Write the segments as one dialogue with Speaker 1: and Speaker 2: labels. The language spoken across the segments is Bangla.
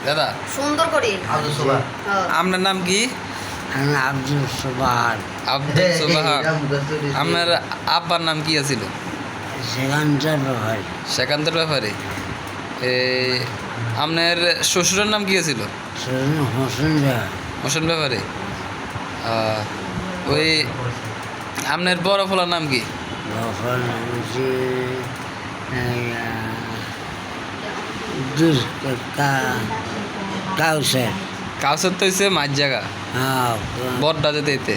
Speaker 1: দাদা
Speaker 2: সুন্দর করে
Speaker 1: আপনার নাম কি?
Speaker 3: আব্দুল সোবাহার।
Speaker 1: আব্দুল সোবাহার। আপনার আব্বার নাম কি আছিল?
Speaker 3: সেখানটার ব্যাপারে
Speaker 1: সেকান্তের ব্যাপারে। আপনার শ্বশুরের নাম কি আছিল?
Speaker 3: হোসেন ব্যাপার।
Speaker 1: মোশন ব্যাপারে। ওই আপনার বড় ফলার নাম কি?
Speaker 3: কাউসার।
Speaker 1: কাউসার তো হচ্ছে মাঝ জায়গা বড়টা যেতে এতে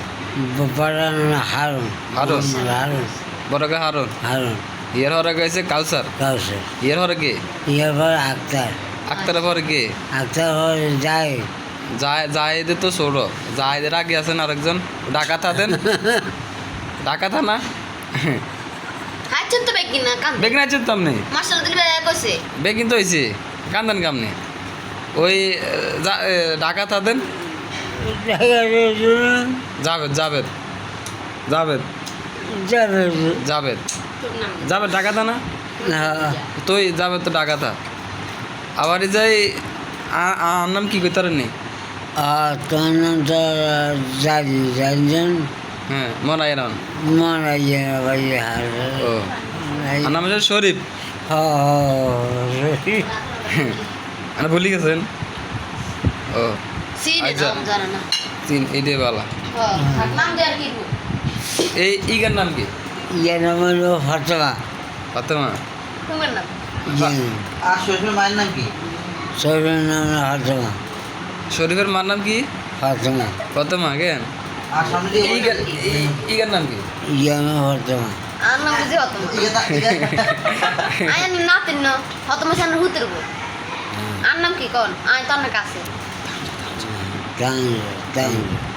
Speaker 3: হারুন।
Speaker 1: হারুন।
Speaker 3: হারুন
Speaker 1: বড়কে হারুন।
Speaker 3: হারুন
Speaker 1: ইয়ার হরে গেছে কাউসার।
Speaker 3: কাউসার।
Speaker 1: ইয়ার হরে কে?
Speaker 3: ইয়ার পর আক্তার।
Speaker 1: আক্তারের পরে কে?
Speaker 3: আক্তার পরে যায়
Speaker 1: জাহেদের তো ছোট। জাহেদের আগে আছেন আরেকজন ঢাকা থাকেন। ঢাকা থানা
Speaker 2: হাইছেন তো বেগিন না কাম
Speaker 1: বেগিন আছেন তো আপনি?
Speaker 2: মাশাআল্লাহ দিল বেগ কইছে
Speaker 1: বেগিন তো হয়েছে কান্দান কামনি ওই ঢাকা থাকেন। জাভেদ জাভেদ জাভেদ জাভেদ জাভেদ ঢাকা থানা তুই জাভেদ তো ঢাকা থা আবার যাই আর নাম কি করতে পারেননি?
Speaker 3: তোমার নামটা জানি জানছেন
Speaker 1: হ্যাঁ মনে এরান
Speaker 3: মনে
Speaker 1: ও আর নাম হচ্ছে শরীফ। আপনি ভুলে গেছেন? ও
Speaker 2: সিনে
Speaker 1: আচ্ছা।
Speaker 2: নাম জানা না
Speaker 1: তিন এইটাই বালা।
Speaker 2: নাম দে আর কি
Speaker 1: এই ইগার নাম কি?
Speaker 3: ইয়ে নাম হলো ফাতেমা।
Speaker 1: ফাতেমা।
Speaker 2: তোমার নাম
Speaker 4: আর শ্বশুর মায়ের নাম কি?
Speaker 3: শরীরের নাম ফাতেমা।
Speaker 1: শরীফের মার নাম কি?
Speaker 3: ফাতেমা।
Speaker 1: ফাতেমা কেন?
Speaker 4: আর সামনে দিয়ে
Speaker 1: ইগার নাম কি?
Speaker 3: ইয়ে নাম ফাতেমা।
Speaker 2: আর নাম বুঝি হতো আয় নাতিন না হতো মাসান হুতের গো আর নাম কি কোন আয় তোর না কাছে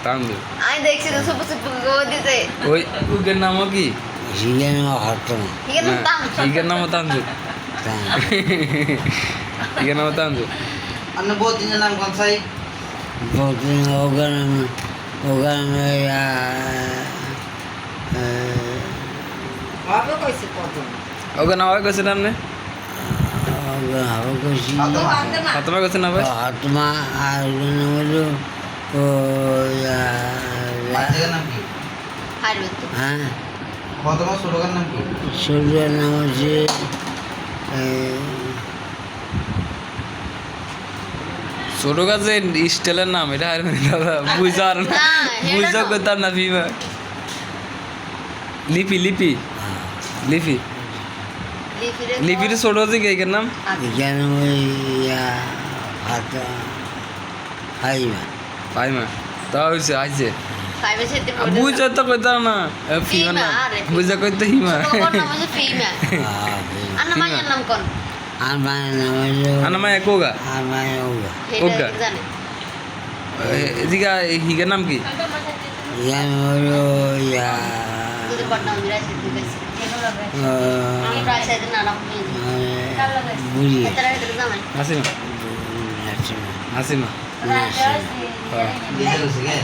Speaker 1: তান্দু।
Speaker 2: আয় দেখছি তো সব সব গো দিতে
Speaker 1: ওই উগের নামও কি?
Speaker 3: ইয়ে নাম ফাতেমা।
Speaker 2: ঠিক আছে দাম
Speaker 1: ইগার নামও তান্দু। ইগার নামও তান্দু।
Speaker 4: আপনার বহুত দিনের নাম কোন সাহেব?
Speaker 3: বহুদিন ওখানে
Speaker 1: ওকে নাম গেছে না আপনি? ফাতেমা গেছে না ভাই?
Speaker 3: ফাতেমা আর ওখানে নাম হলো
Speaker 4: বাচ্চাদের নাম কি?
Speaker 2: হারবে তো
Speaker 3: হ্যাঁ
Speaker 4: প্রথমে ছোটকার নাম কি?
Speaker 3: শরীরের নাম হচ্ছে
Speaker 1: ছোট কাছে স্টাইলের নাম এটা আর দাদা বুঝার না বুঝা করতাম না ফিমা লিপি লিপি লিপি
Speaker 2: লিফিরে
Speaker 1: লিপির ছোট আছে কে নাম?
Speaker 3: এখানে ওই ফাইমা।
Speaker 1: পাইমা তা হয়েছে আইছে
Speaker 2: ফাইভে সেতে
Speaker 1: বুঝা তো করতাম না ফিমা না বুঝা করতে হিমা
Speaker 2: কোন নাম আছে ফিমা আর নাম আয়ার নাম কোন
Speaker 3: আর মায়ের নাম হলো
Speaker 1: আনামা একোগা
Speaker 3: আর মায়ের ওগা।
Speaker 1: ওগা।
Speaker 2: এটা জানে
Speaker 1: এদিকে হিগের নাম কি?
Speaker 3: এখানে হলো
Speaker 2: যদি বড় মিরা সেতে গেছে আমি প্রায় সেদিন না নাম
Speaker 3: বুড়ি
Speaker 2: তারা এটা জামাই
Speaker 1: হাসিমা হাসিমা
Speaker 4: বিয়ে হয়েছে কে?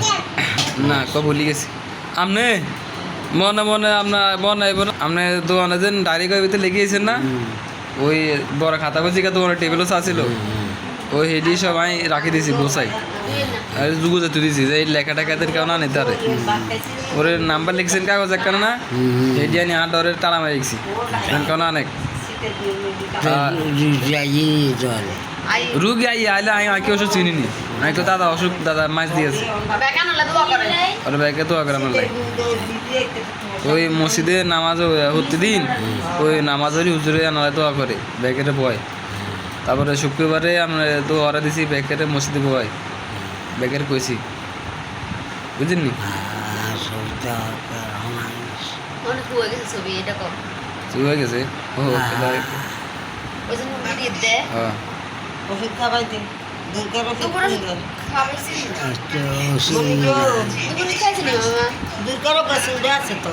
Speaker 1: না ক ভুলি গেছি আপনি মনে মনে আপনার মনে আইব না আপনি দোকানে যেন ডায়েরি কবিতে লিখিয়েছেন না ওই বড় খাতা বসিকা দোকানে টেবিলও চাচ্ছিল ওই হেডি সবাই রাখি দিয়েছি বসাই আর যুগ যেতে দিয়েছি যে এই লেখা টেখাদের কেউ না নিতে পারে ওর নাম্বার লিখছেন কাগজ একখানে না হেডি আনি আর ডরের তালা মারি লিখছি কেউ না অনেক রুগী আইলে আমি আঁকি ওষুধ চিনিনি আমি তো দাদা অসুখ দাদা মাছ দিয়েছে
Speaker 2: বেকান হলে দোয়া করে
Speaker 1: ওর ব্যাগে তো আগে আমার লাগে ওই মসজিদে নামাজ হতে দিন ওই নামাজেরই হুজুরে আনালে দোয়া করে ব্যাকেটে বয় তারপরে শুক্রবারে আমরা তো অর্ডার দিছি ব্যাকেটে মসজিদে বয় ব্যাকেটে কইছি বুঝলেন
Speaker 2: অনেক হয়ে গেছে ছবি এটা কম
Speaker 1: শুরু হয়ে গেছে ও
Speaker 2: ওই জন্য দিয়ে দে
Speaker 1: হ্যাঁ
Speaker 4: ওষুধ খাওয়াইতে দরকার ওষুধ
Speaker 2: দুপুরে খাওয়াইছি দুপুরে খাইছি না মামা
Speaker 4: দরকারও কাছে আছে তো